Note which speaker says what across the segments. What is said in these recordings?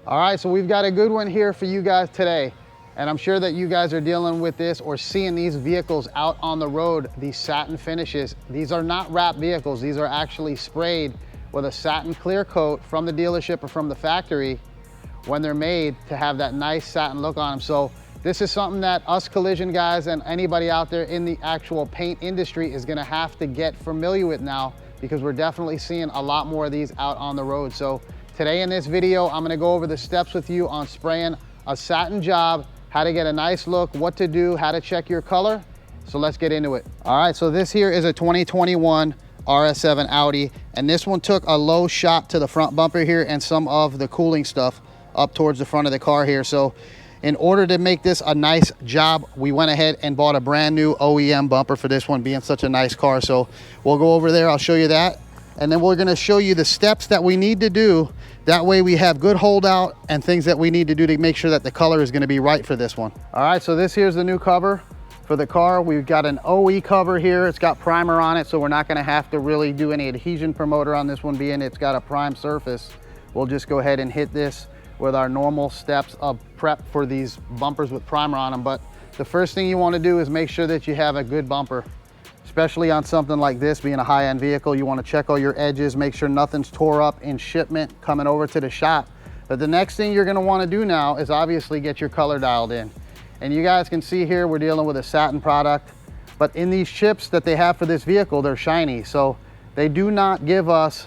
Speaker 1: All right, so we've got a good one here for you guys today. And I'm sure that you guys are dealing with this or seeing these vehicles out on the road, these satin finishes. These are not wrapped vehicles. These are actually sprayed with a satin clear coat from the dealership or from the factory when they're made to have that nice satin look on them. So this is something that us collision guys and anybody out there in the actual paint industry is gonna have to get familiar with now, because we're definitely seeing a lot more of these out on the road. So today in this video, I'm gonna go over the steps with you on spraying a satin job, how to get a nice look, what to do, how to check your color. So let's get into it. All right, so this here is a 2021 RS7 Audi, and this one took a low shot to the front bumper here and some of the cooling stuff up towards the front of the car here. So in order to make this a nice job, we went ahead and bought a brand new OEM bumper for this one, being such a nice car. So we'll go over there, I'll show you that. And then we're gonna show you the steps that we need to do. That way we have good holdout and things that we need to do to make sure that the color is gonna be right for this one. All right, so this here's the new cover for the car. We've got an OE cover here. It's got primer on it, so we're not gonna have to really do any adhesion promoter on this one, being it's got a prime surface. We'll just go ahead and hit this with our normal steps of prep for these bumpers with primer on them. But the first thing you wanna do is make sure that you have a good bumper. Especially on something like this, being a high-end vehicle, you want to check all your edges, make sure nothing's tore up in shipment coming over to the shop. But the next thing you're going to want to do now is obviously get your color dialed in. And you guys can see here, we're dealing with a satin product, but in these chips that they have for this vehicle, they're shiny. So they do not give us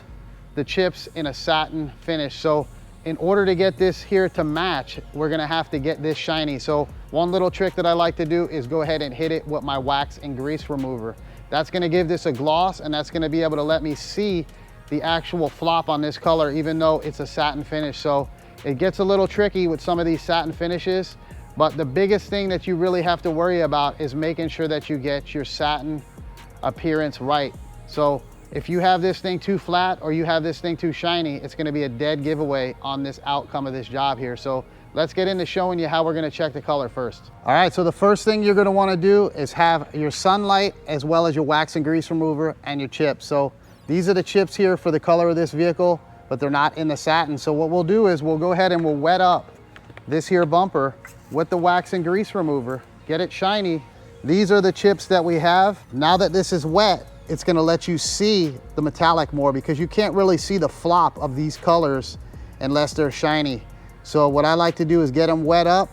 Speaker 1: the chips in a satin finish. So in order to get this here to match, we're going to have to get this shiny. So one little trick that I like to do is go ahead and hit it with my wax and grease remover. That's gonna give this a gloss, and that's gonna be able to let me see the actual flop on this color, even though it's a satin finish. So it gets a little tricky with some of these satin finishes, but the biggest thing that you really have to worry about is making sure that you get your satin appearance right. So if you have this thing too flat or you have this thing too shiny, it's gonna be a dead giveaway on this outcome of this job here. So let's get into showing you how we're gonna check the color first. All right, so the first thing you're gonna wanna do is have your sunlight as well as your wax and grease remover and your chips. So these are the chips here for the color of this vehicle, but they're not in the satin. So what we'll do is we'll go ahead and we'll wet up this here bumper with the wax and grease remover, get it shiny. These are the chips that we have. Now that this is wet, it's gonna let you see the metallic more, because you can't really see the flop of these colors unless they're shiny. So what I like to do is get them wet up.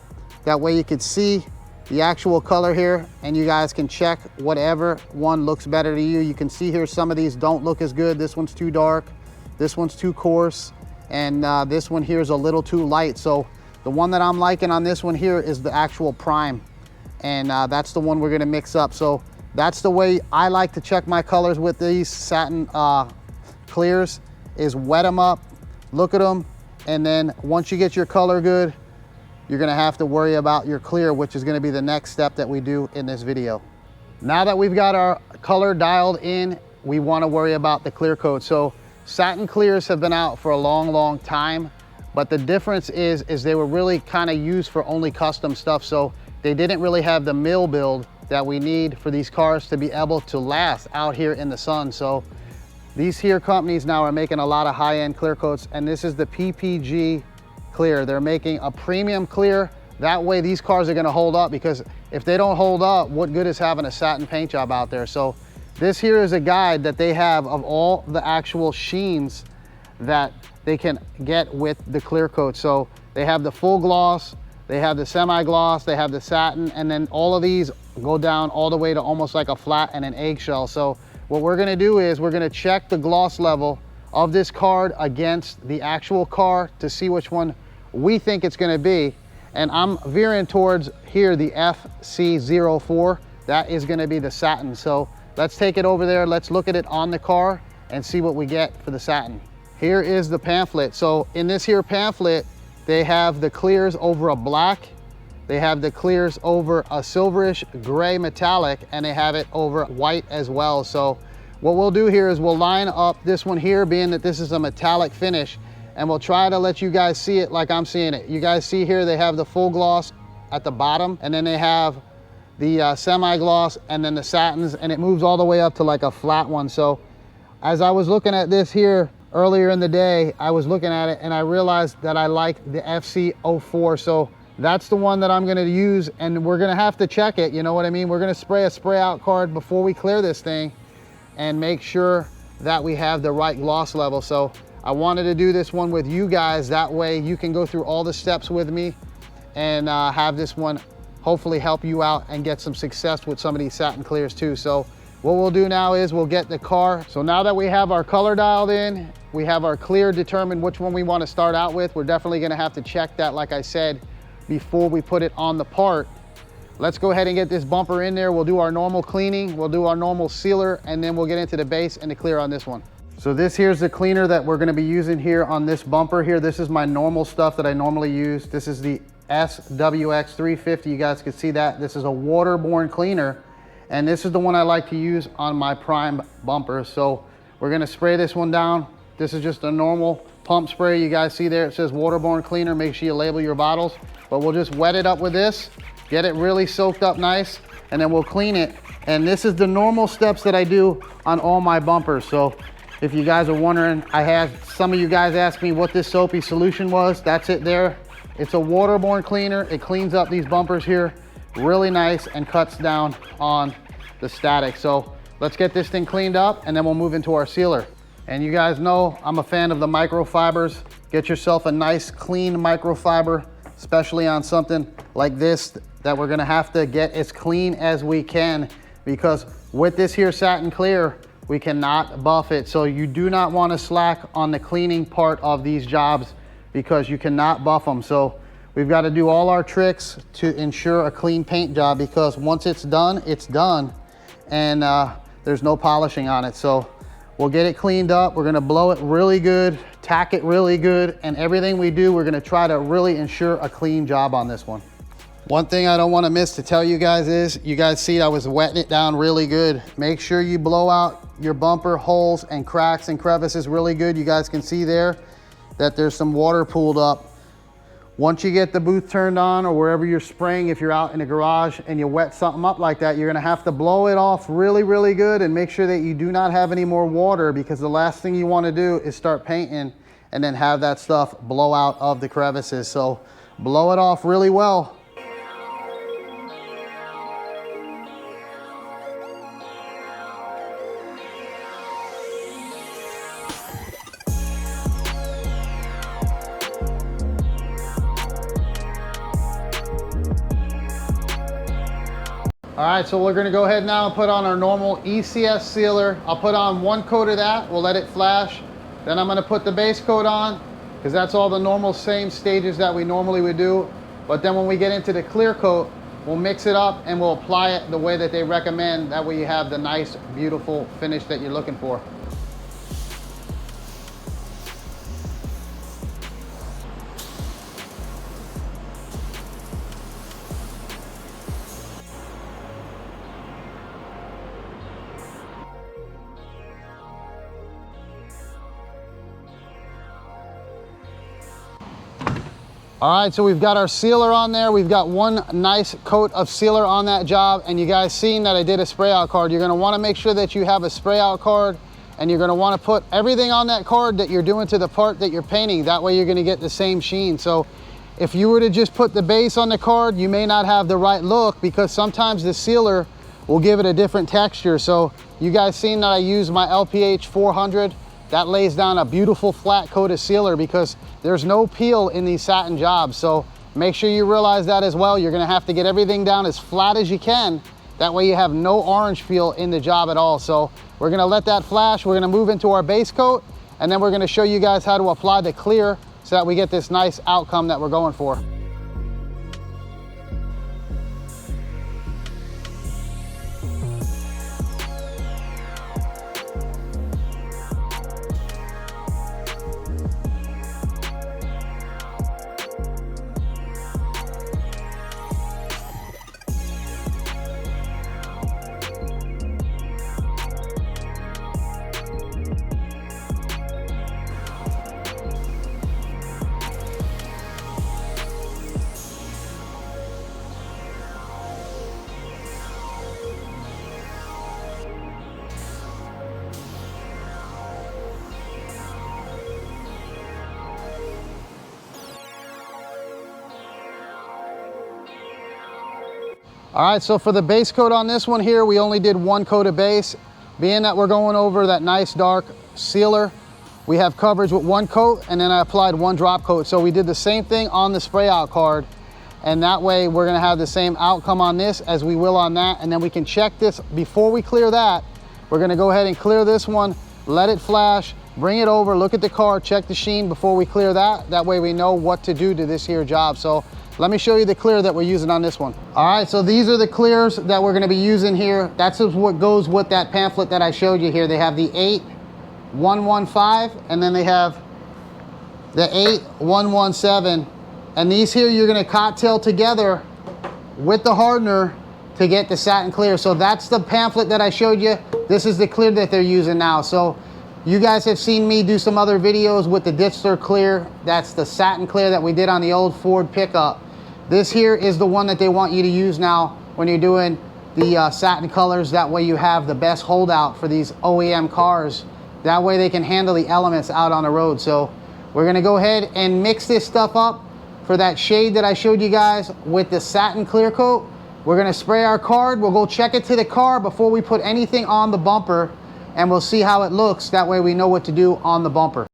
Speaker 1: That way you can see the actual color here, and you guys can check whatever one looks better to you. You can see here some of these don't look as good. This one's too dark, this one's too coarse, and this one here is a little too light. So the one that I'm liking on this one here is the actual prime, and that's the one we're gonna mix up. So that's the way I like to check my colors with these satin clears, is wet them up, look at them, and then once you get your color good, you're gonna have to worry about your clear, which is gonna be the next step that we do in this video. Now that we've got our color dialed in, we wanna worry about the clear coat. So satin clears have been out for a long, long time, but the difference is they were really kind of used for only custom stuff. So they didn't really have the mill build that we need for these cars to be able to last out here in the sun. So these here companies now are making a lot of high-end clear coats, and this is the PPG clear. They're making a premium clear. That way these cars are gonna hold up, because if they don't hold up, what good is having a satin paint job out there? So this here is a guide that they have of all the actual sheens that they can get with the clear coat. So they have the full gloss, they have the semi-gloss, they have the satin, and then all of these go down all the way to almost like a flat and an eggshell. So what we're gonna do is we're gonna check the gloss level of this card against the actual car to see which one we think it's gonna be. And I'm veering towards here, the FC04. That is gonna be the satin. So let's take it over there, let's look at it on the car and see what we get for the satin. Here is the pamphlet. So in this here pamphlet, they have the clears over a black, they have the clears over a silverish gray metallic, and they have it over white as well. So what we'll do here is we'll line up this one here, being that this is a metallic finish, and we'll try to let you guys see it like I'm seeing it. You guys see here, they have the full gloss at the bottom, and then they have the semi-gloss, and then the satins, and it moves all the way up to like a flat one. So as I was looking at this here, earlier in the day, I was looking at it and I realized that I like the FC04. So that's the one that I'm gonna use, and we're gonna have to check it, you know what I mean? We're gonna spray a spray out card before we clear this thing and make sure that we have the right gloss level. So I wanted to do this one with you guys. That way you can go through all the steps with me and have this one hopefully help you out and get some success with some of these satin clears too. So what we'll do now is we'll get the car. So now that we have our color dialed in, we have our clear determined which one we want to start out with. We're definitely going to have to check that, like I said, before we put it on the part. Let's go ahead and get this bumper in there. We'll do our normal cleaning, we'll do our normal sealer, and then we'll get into the base and the clear on this one. So this here's the cleaner that we're going to be using here on this bumper here. This is my normal stuff that I normally use. This is the SWX 350. You guys can see that. This is a waterborne cleaner, and this is the one I like to use on my prime bumper. So we're going to spray this one down. This is just a normal pump spray. You guys see there it says waterborne cleaner. Make sure you label your bottles, but we'll just wet it up with this, get it really soaked up nice, and then we'll clean it. And this is the normal steps that I do on all my bumpers. So if you guys are wondering, I had some of you guys ask me what this soapy solution was. That's it there. It's a waterborne cleaner. It cleans up these bumpers here really nice and cuts down on the static. So let's get this thing cleaned up and then we'll move into our sealer. And you guys know I'm a fan of the microfibers. Get yourself a nice clean microfiber, especially on something like this that we're gonna have to get as clean as we can, because with this here satin clear, we cannot buff it. So you do not want to slack on the cleaning part of these jobs because you cannot buff them. So we've got to do all our tricks to ensure a clean paint job, because once it's done, and there's no polishing on it. So we'll get it cleaned up. We're going to blow it really good, tack it really good, and everything we do, we're going to try to really ensure a clean job on this one. One thing I don't want to miss to tell you guys is, you guys see I was wetting it down really good. Make sure you blow out your bumper holes and cracks and crevices really good. You guys can see there that there's some water pooled up. Once you get the booth turned on, or wherever you're spraying, if you're out in the garage and you wet something up like that, you're gonna have to blow it off really, really good and make sure that you do not have any more water, because the last thing you want to do is start painting and then have that stuff blow out of the crevices. So blow it off really well. All right, so we're gonna go ahead now and put on our normal ECS sealer. I'll put on one coat of that, we'll let it flash. Then I'm gonna put the base coat on, because that's all the normal same stages that we normally would do. But then when we get into the clear coat, we'll mix it up and we'll apply it the way that they recommend. That way you have the nice, beautiful finish that you're looking for. All right, so we've got our sealer on there. We've got one nice coat of sealer on that job, and you guys seen that I did a spray out card. You're gonna wanna make sure that you have a spray out card, and you're gonna wanna put everything on that card that you're doing to the part that you're painting. That way you're gonna get the same sheen. So if you were to just put the base on the card, you may not have the right look, because sometimes the sealer will give it a different texture. So you guys seen that I use my LPH 400. That lays down a beautiful flat coat of sealer, because there's no peel in these satin jobs. So make sure you realize that as well. You're gonna have to get everything down as flat as you can. That way you have no orange peel in the job at all. So we're gonna let that flash. We're gonna move into our base coat, and then we're gonna show you guys how to apply the clear so that we get this nice outcome that we're going for. All right, so for the base coat on this one here, we only did 1 coat of base. Being that we're going over that nice dark sealer, we have coverage with 1 coat, and then I applied 1 drop coat. So we did the same thing on the spray out card, and that way we're gonna have the same outcome on this as we will on that, and then we can check this before we clear that. We're gonna go ahead and clear this one, let it flash, bring it over, look at the car, check the sheen before we clear that. That way we know what to do to this here job. So let me show you the clear that we're using on this one. All right, so these are the clears that we're gonna be using here. That's what goes with that pamphlet that I showed you here. They have the 8115, and then they have the 8117. And these here, you're gonna cocktail together with the hardener to get the satin clear. So that's the pamphlet that I showed you. This is the clear that they're using now. So you guys have seen me do some other videos with the Ditster clear. That's the satin clear that we did on the old Ford pickup. This here is the one that they want you to use now when you're doing the satin colors. That way you have the best holdout for these OEM cars. That way they can handle the elements out on the road. So we're gonna go ahead and mix this stuff up for that shade that I showed you guys with the satin clear coat. We're gonna spray our card. We'll go check it to the car before we put anything on the bumper, and we'll see how it looks. That way we know what to do on the bumper.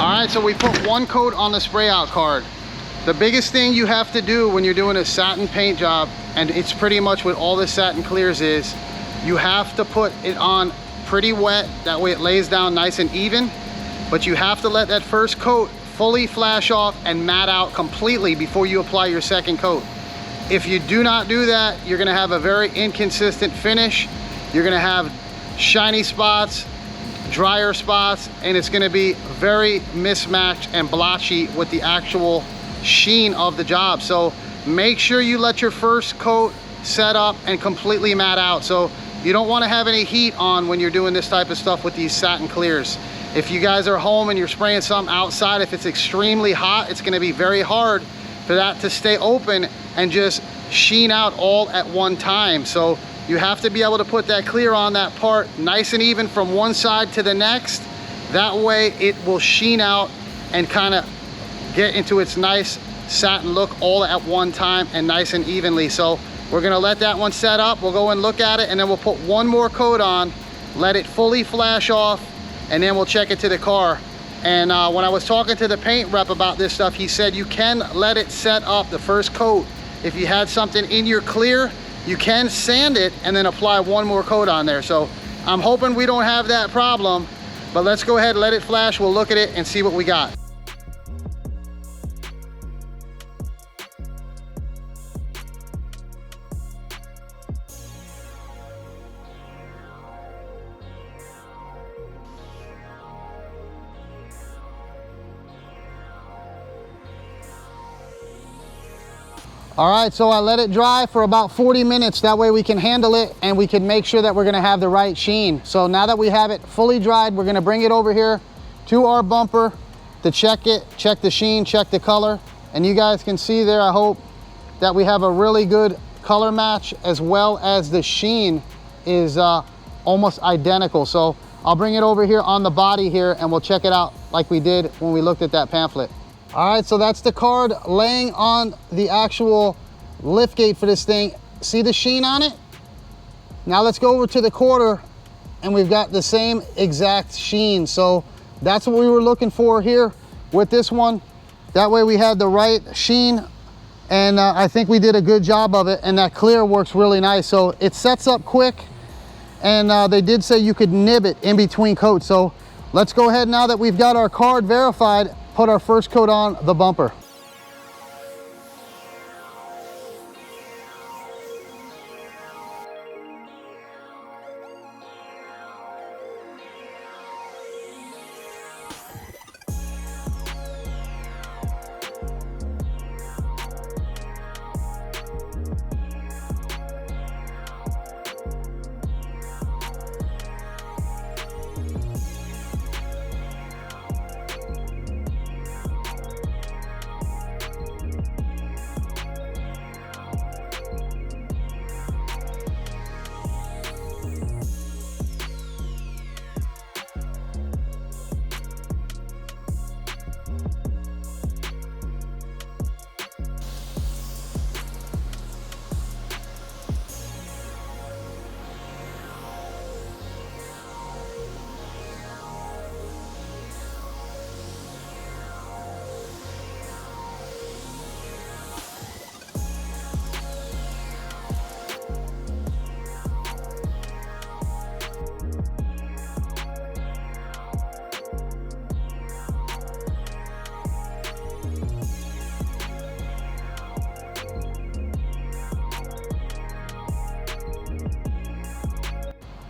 Speaker 1: All right, so we put 1 coat on the spray out card. The biggest thing you have to do when you're doing a satin paint job, and it's pretty much what all the satin clears is, you have to put it on pretty wet. That way it lays down nice and even, but you have to let that first coat fully flash off and matte out completely before you apply your second coat. If you do not do that, you're gonna have a very inconsistent finish. You're gonna have shiny spots, drier spots, and it's gonna be very mismatched and blotchy with the actual sheen of the job. So make sure you let your first coat set up and completely matte out. So you don't want to have any heat on when you're doing this type of stuff with these satin clears. If you guys are home and you're spraying something outside, if it's extremely hot, it's going to be very hard for that to stay open and just sheen out all at one time. So you have to be able to put that clear on that part nice and even from one side to the next. That way it will sheen out and kind of get into its nice satin look all at one time and nice and evenly. So we're gonna let that one set up. We'll go and look at it, and then we'll put 1 more coat on, let it fully flash off, and then we'll check it to the car. And when I was talking to the paint rep about this stuff, he said you can let it set up the first coat. If you had something in your clear, you can sand it and then apply 1 more coat on there. So I'm hoping we don't have that problem, but let's go ahead and let it flash. We'll look at it and see what we got. All right, so I let it dry for about 40 minutes. That way we can handle it and we can make sure that we're gonna have the right sheen. So now that we have it fully dried, we're gonna bring it over here to our bumper to check it, check the sheen, check the color. And you guys can see there, I hope, that we have a really good color match, as well as the sheen is almost identical. So I'll bring it over here on the body here and we'll check it out like we did when we looked at that pamphlet. All right, so that's the card laying on the actual lift gate for this thing. See the sheen on it? Now let's go over to the quarter and we've got the same exact sheen. So that's what we were looking for here with this one. That way we had the right sheen, and I think we did a good job of it, and that clear works really nice. So it sets up quick, and they did say you could nib it in between coats. So let's go ahead, now that we've got our card verified, put our first coat on the bumper.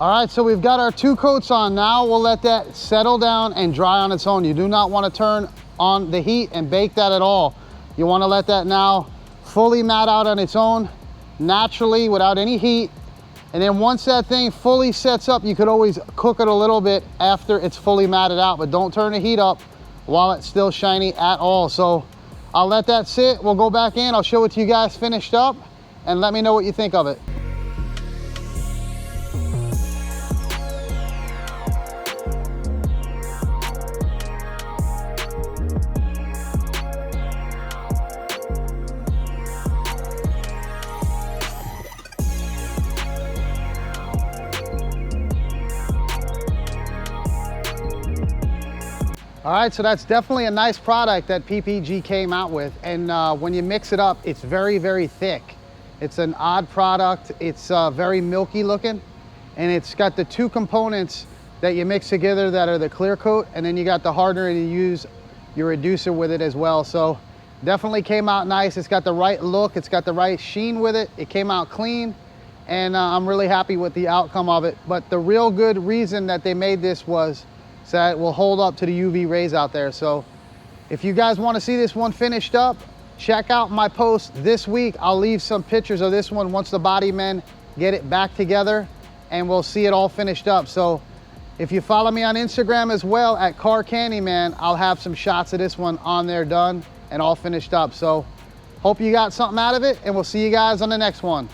Speaker 1: All right, so we've got our 2 coats on. Now we'll let that settle down and dry on its own. You do not want to turn on the heat and bake that at all. You want to let that now fully mat out on its own, naturally, without any heat. And then once that thing fully sets up, you could always cook it a little bit after it's fully matted out, but don't turn the heat up while it's still shiny at all. So I'll let that sit. We'll go back in. I'll show it to you guys finished up and let me know what you think of it. All right, so that's definitely a nice product that PPG came out with. And when you mix it up, it's very, very thick. It's an odd product. It's very milky looking. And it's got the 2 components that you mix together that are the clear coat. And then you got the hardener to use your reducer with it as well. So definitely came out nice. It's got the right look. It's got the right sheen with it. It came out clean. And I'm really happy with the outcome of it. But the real good reason that they made this was so that it will hold up to the UV rays out there. So if you guys want to see this one finished up, check out my post this week. I'll leave some pictures of this one once the body men get it back together, and we'll see it all finished up. So if you follow me on Instagram as well at Car Candyman, I'll have some shots of this one on there done and all finished up. So hope you got something out of it, and we'll see you guys on the next one.